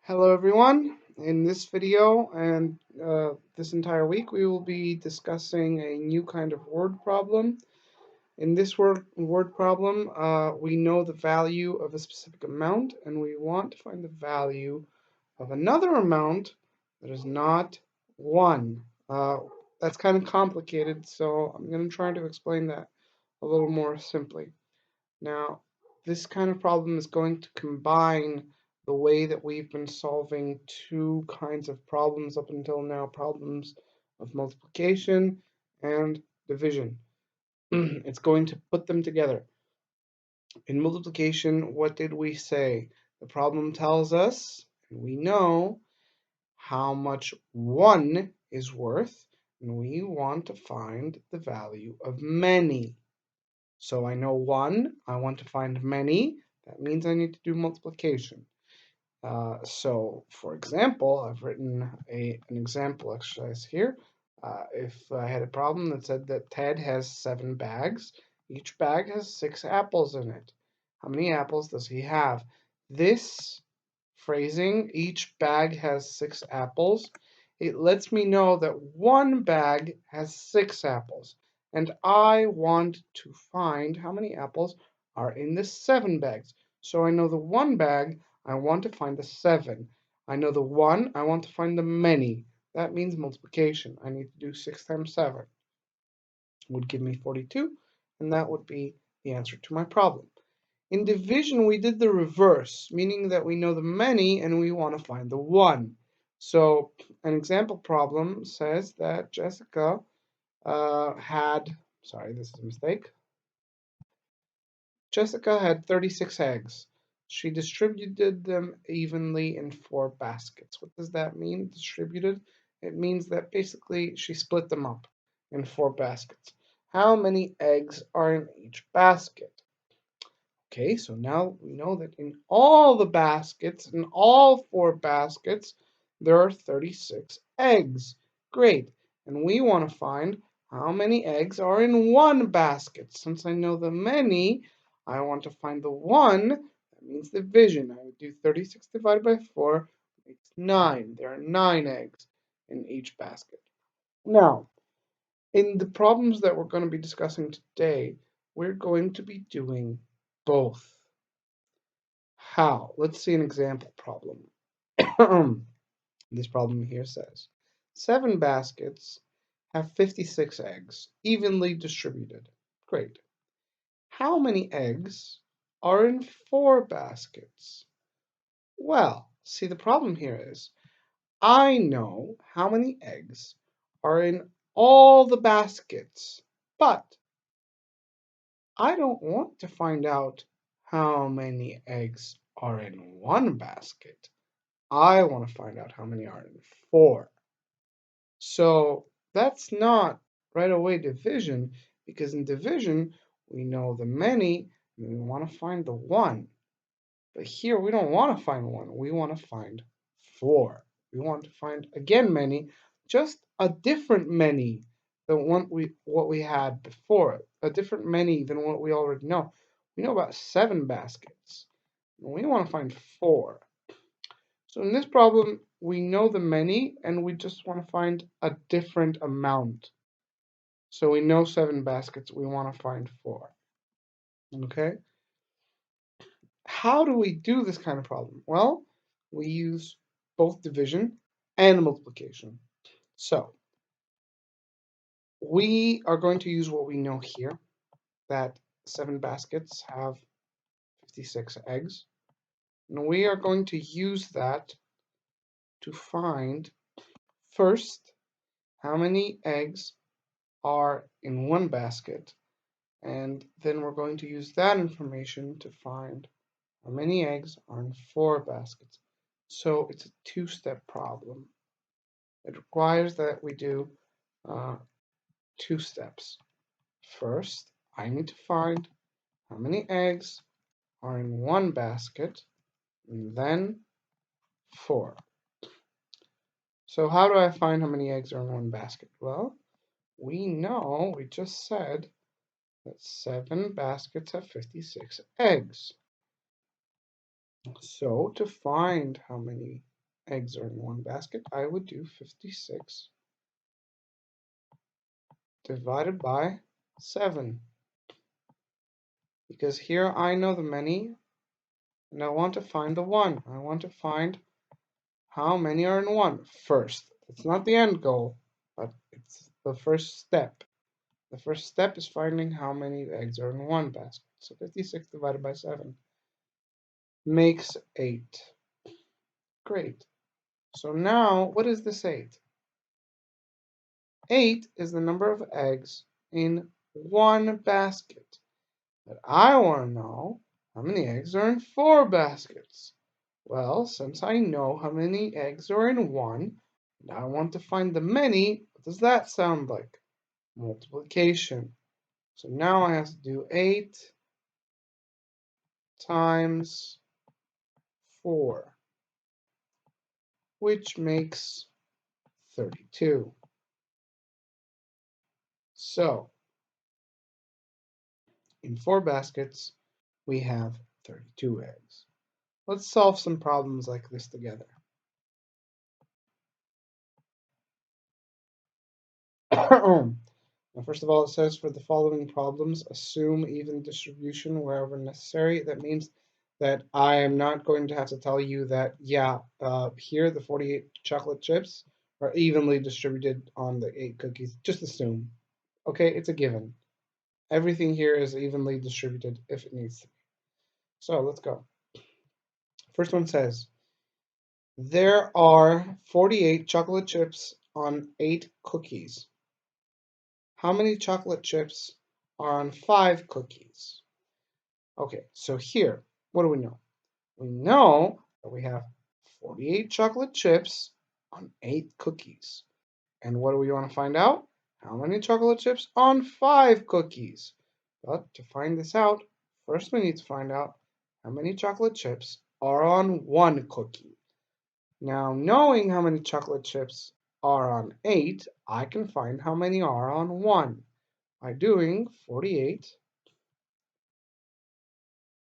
Hello everyone. In this video and this entire week we will be discussing a new kind of word problem. In this word problem we know the value of a specific amount and we want to find the value of another amount that is not 1. That's kind of complicated, so I'm going to try to explain that a little more simply. Now, this kind of problem is going to combine the way that we've been solving two kinds of problems up until now, problems of multiplication and division. It's going to put them together. In multiplication, what did we say? The problem tells us, and we know, how much 1 is worth, and we want to find the value of many. So I know 1, I want to find many, that means I need to do multiplication. So for example, I've written an example exercise here. If I had a problem that said that Ted has 7 bags, each bag has 6 apples in it. How many apples does he have? This phrasing, each bag has 6 apples, it lets me know that one bag has 6 apples. And I want to find how many apples are in the 7 bags. So I know the one bag, I want to find the 7. I know the 1, I want to find the many. That means multiplication. I need to do 6 times 7. Would give me 42, and that would be the answer to my problem. In division, we did the reverse, meaning that we know the many and we want to find the 1. So an example problem says that Jessica this is a mistake. Jessica had 36 eggs. She distributed them evenly in 4 baskets. What does that mean, distributed? It means that basically she split them up in 4 baskets. How many eggs are in each basket? Okay, so now we know that in all the baskets, in all 4 baskets, there are 36 eggs. Great. And we want to find how many eggs are in one basket. Since I know the many, I want to find the 1. That means division. I would do 36 divided by 4 makes 9. There are 9 eggs in each basket. Now, in the problems that we're going to be discussing today, we're going to be doing both. How? Let's see an example problem. This problem here says 7 baskets have 56 eggs, evenly distributed. Great. How many eggs are in 4 baskets? Well, see, the problem here is I know how many eggs are in all the baskets, but I don't want to find out how many eggs are in one basket. I want to find out how many are in 4. So that's not right away division, because in division we know the many and we want to find the 1. But here we don't want to find 1, we want to find 4. We want to find again many, just a different many than what we had before, a different many than what we already know. We know about 7 baskets. We want to find 4. So in this problem, we know the many and we just want to find a different amount. So we know 7 baskets, we want to find 4. Okay? How do we do this kind of problem? Well, we use both division and multiplication. So we are going to use what we know here, that 7 baskets have 56 eggs. And we are going to use that to find first how many eggs are in one basket, and then we're going to use that information to find how many eggs are in 4 baskets. So it's a 2-step problem. It requires that we do 2 steps. First, I need to find how many eggs are in one basket, and then 4. So how do I find how many eggs are in one basket? Well, we just said that 7 baskets have 56 eggs. So to find how many eggs are in one basket, I would do 56 divided by 7. Because here I know the many, and I want to find the 1. I want to find how many are in 1 first. It's not the end goal, but it's the first step. The first step is finding how many eggs are in one basket. So 56 divided by 7 makes 8. Great. So now, what is this 8? 8 is the number of eggs in one basket. But I want to know how many eggs are in 4 baskets. Well, since I know how many eggs are in one, and I want to find the many, what does that sound like? Multiplication. So now I have to do 8 times 4, which makes 32. So in 4 baskets, we have 32 eggs. Let's solve some problems like this together. Now, first of all, it says for the following problems, assume even distribution wherever necessary. That means that I am not going to have to tell you that, yeah, here the 48 chocolate chips are evenly distributed on the 8 cookies. Just assume. Okay, it's a given. Everything here is evenly distributed if it needs to be. So let's go. First one says, there are 48 chocolate chips on 8 cookies. How many chocolate chips are on 5 cookies? Okay, so here, what do we know? We know that we have 48 chocolate chips on 8 cookies. And what do we want to find out? How many chocolate chips on 5 cookies? But to find this out, first we need to find out how many chocolate chips are on 1 cookie. Now, knowing how many chocolate chips are on 8, I can find how many are on 1 by doing 48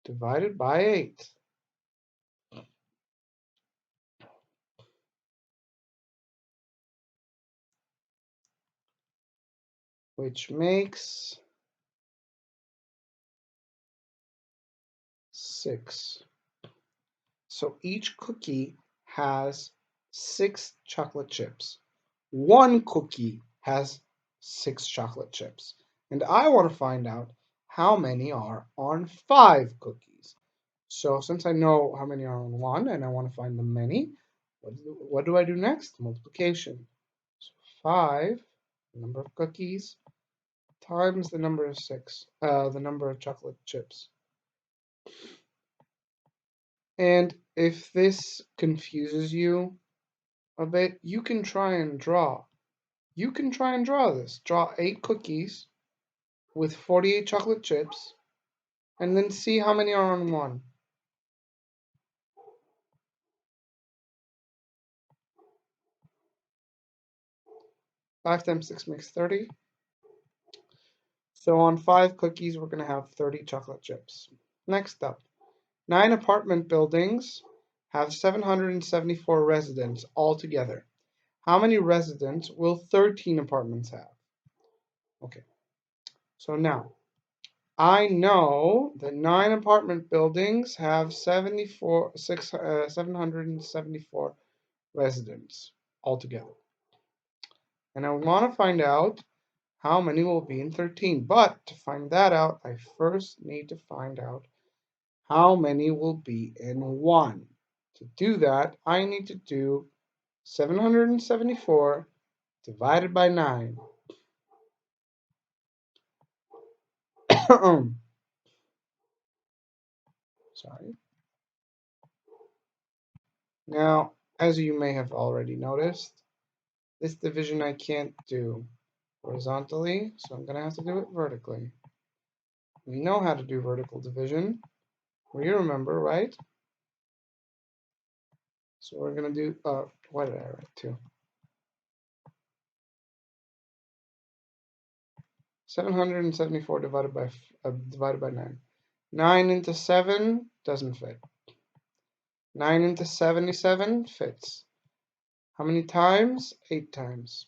divided by 8. Which makes 6. So each cookie has 6 chocolate chips. One cookie has 6 chocolate chips. And I want to find out how many are on 5 cookies. So since I know how many are on 1 and I want to find the many, what do I do next? Multiplication. So 5, the number of cookies, times the number of 6, the number of chocolate chips. And if this confuses you a bit, you can try and draw. You can try and draw this. Draw 8 cookies with 48 chocolate chips, and then see how many are on 1. 5 times 6 makes 30. So on 5 cookies, we're going to have 30 chocolate chips. Next up, 9 apartment buildings have 774 residents altogether. How many residents will 13 apartments have? Okay, so now I know that 9 apartment buildings have 774 residents altogether. And I want to find out how many will be in 13. But to find that out, I first need to find out how many will be in 1. To do that, I need to do 774 divided by 9. Sorry. Now, as you may have already noticed, this division I can't do horizontally, so I'm going to have to do it vertically. We know how to do vertical division. We remember, right? So we're going to do, what did I write to? 774 divided by 9. 9 into 7 doesn't fit. 9 into 77 fits. How many times? 8 times.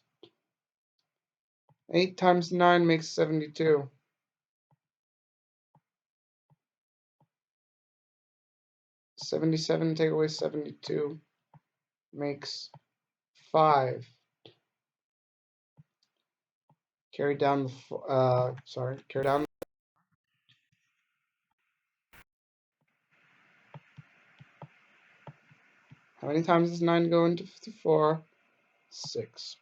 8 times 9 makes 72. 77 take away 72 makes 5. Carry down the, carry down. How many times does 9 go into 54? 6.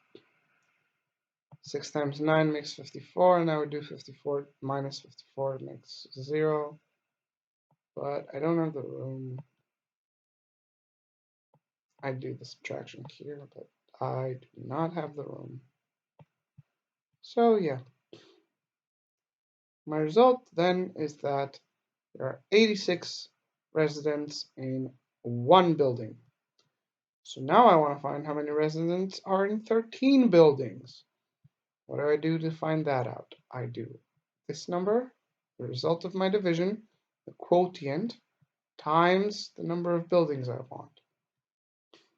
6 times 9 makes 54, and now we do 54 minus 54 makes 0. But I don't have the room. I do the subtraction here, but I do not have the room. So yeah. My result then is that there are 86 residents in one building. So now I want to find how many residents are in 13 buildings. What do I do to find that out? I do this number, the result of my division, the quotient, times the number of buildings I want.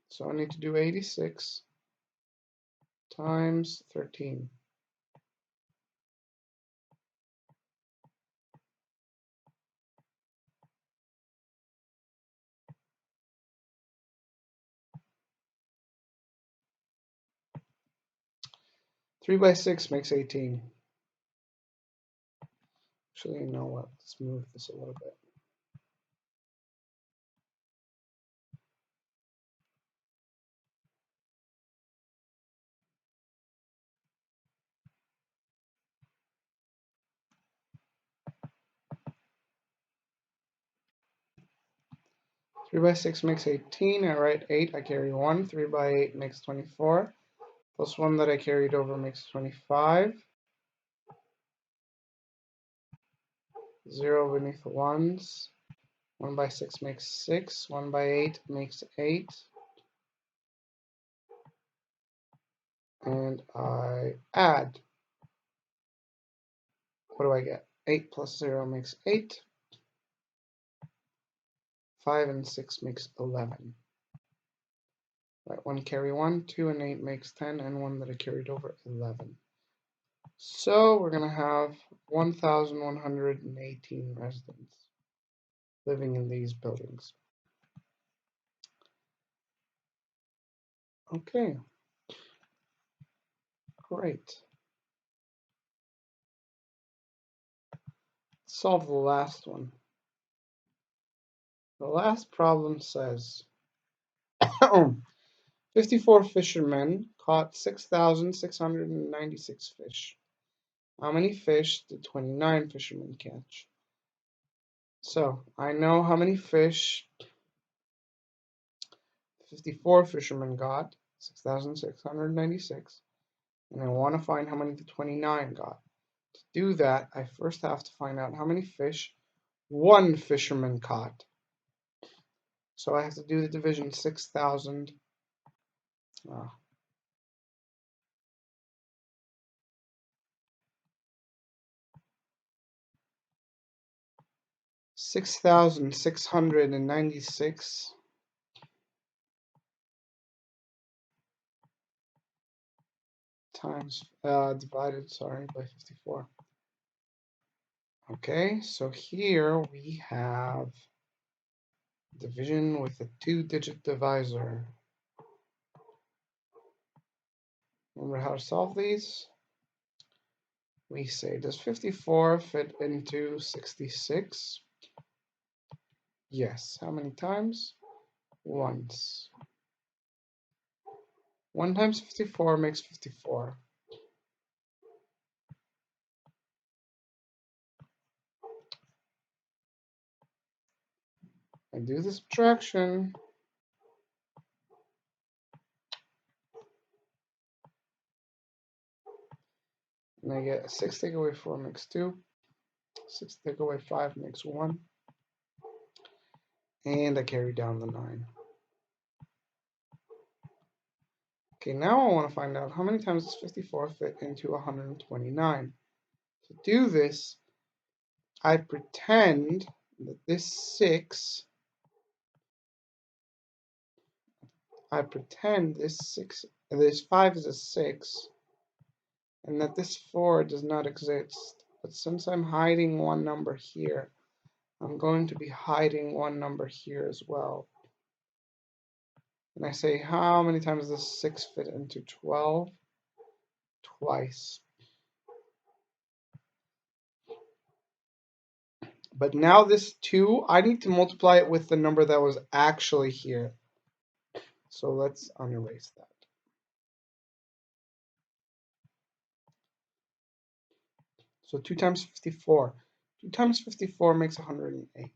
So I need to do 86 times 13. Three by 6 makes 18. Actually, you know what? Let's move this a little bit. 3 by 6 makes 18. I write 8. I carry 1. 3 by 8 makes 24. Plus 1 that I carried over makes 25. 0 beneath the 1s. 1 by 6 makes 6. 1 by 8 makes 8. And I add. What do I get? 8 plus 0 makes 8. 5 and 6 makes 11. Right, 1 carry 1, 2 and 8 makes 10, and 1 that I carried over, 11. So we're going to have 1,118 residents living in these buildings. Okay, great. Solve the last one. The last problem says 54 fishermen caught 6,696 fish. How many fish did 29 fishermen catch? So I know how many fish 54 fishermen got, 6,696, and I want to find how many the 29 got. To do that, I first have to find out how many fish one fisherman caught. So I have to do the division 6,000. 6,696 times divided, by 54. Okay, so here we have division with a 2-digit divisor. Remember how to solve these? We say, does 54 fit into 66? Yes. How many times? Once. 1 times 54 makes 54. I do the subtraction. And I get 6 take away 4 makes 2. 6 take away 5 makes 1. And I carry down the 9. Okay, now I want to find out how many times does 54 fit into 129. To do this, I pretend that this 6 I pretend this 5 is a 6, and that this 4 does not exist. But since I'm hiding one number here, I'm going to be hiding one number here as well. And I say, how many times does 6 fit into 12? Twice. But now this 2, I need to multiply it with the number that was actually here. So let's unerase that. So 2 times 54. 2 times 54 makes 108.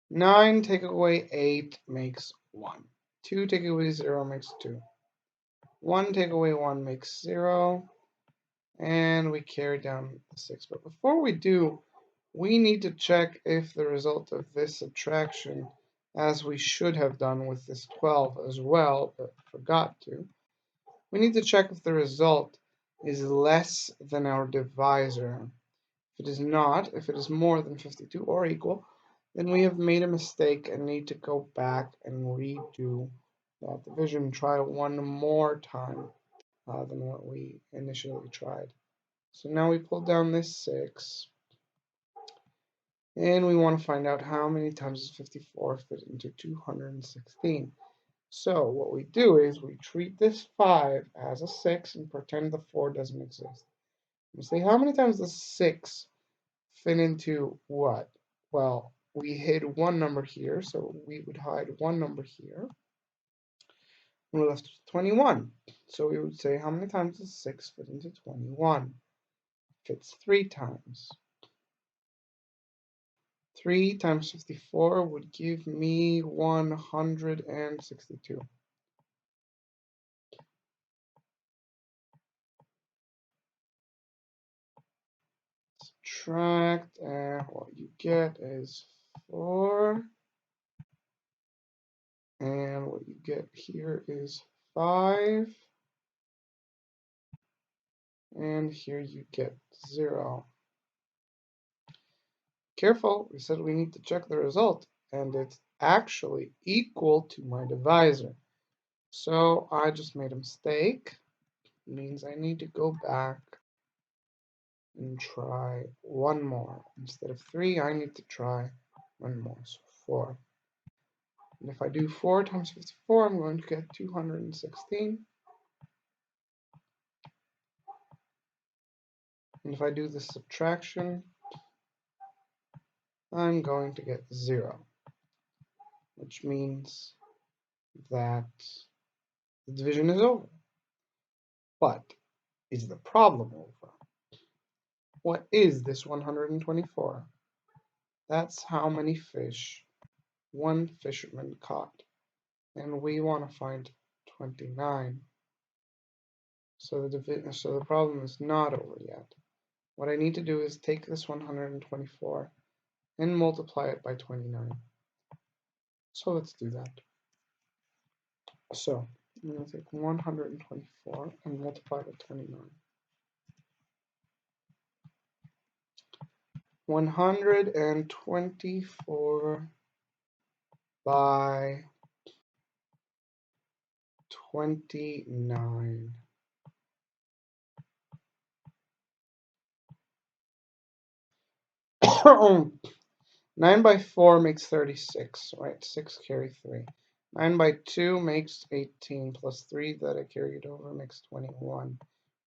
9 take away 8 makes 1. 2 take away 0 makes 2. 1 take away 1 makes 0. And we carry down the 6. But before we do, we need to check if the result of this subtraction, as we should have done with this 12 as well, but forgot to, we need to check if the result is less than our divisor. If it is not, if it is more than 52 or equal, then we have made a mistake and need to go back and redo that division, try one more time than what we initially tried. So now we pull down this 6, and we want to find out how many times does 54 fit into 216. So what we do is we treat this 5 as a 6 and pretend the 4 doesn't exist. We say, how many times does 6 fit into what? Well, we hid one number here, so we would hide one number here. And we're left with 21. So we would say, how many times does 6 fit into 21? Fits 3 times. 3 times 54 would give me 162. Subtract, and what you get is 4. And what you get here is 5. And here you get 0. Careful, we said we need to check the result, and it's actually equal to my divisor. So I just made a mistake. It means I need to go back and try one more. Instead of 3, I need to try one more, so 4. And if I do 4 times 54, I'm going to get 216. And if I do the subtraction, I'm going to get 0, which means that the division is over. But is the problem over? What is this 124? That's how many fish one fisherman caught. And we want to find 29. So the problem is not over yet. What I need to do is take this 124 and multiply it by 29. So let's do that. So I'm going to take 124 and multiply by 29. 124 by 29. 9 by 4 makes 36, right? 6 carry 3. 9 by 2 makes 18, plus 3 that I carried over makes 21.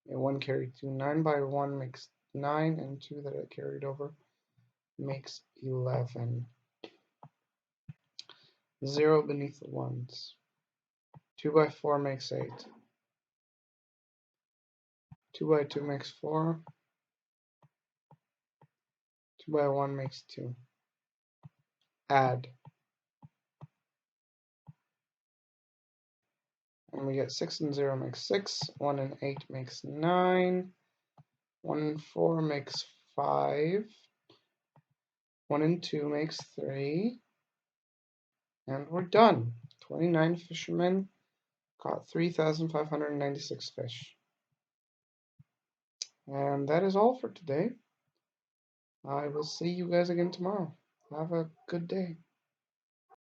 And 1 carried 2. 9 by 1 makes 9, and 2 that I carried over makes 11. 0 beneath the ones. 2 by 4 makes 8. 2 by 2 makes 4. 2 by 1 makes 2. Add. And we get 6 and 0 makes 6. 1 and 8 makes 9. 1 and 4 makes 5. 1 and 2 makes 3. And we're done. 29 fishermen caught 3,596 fish. And that is all for today. I will see you guys again tomorrow. Have a good day.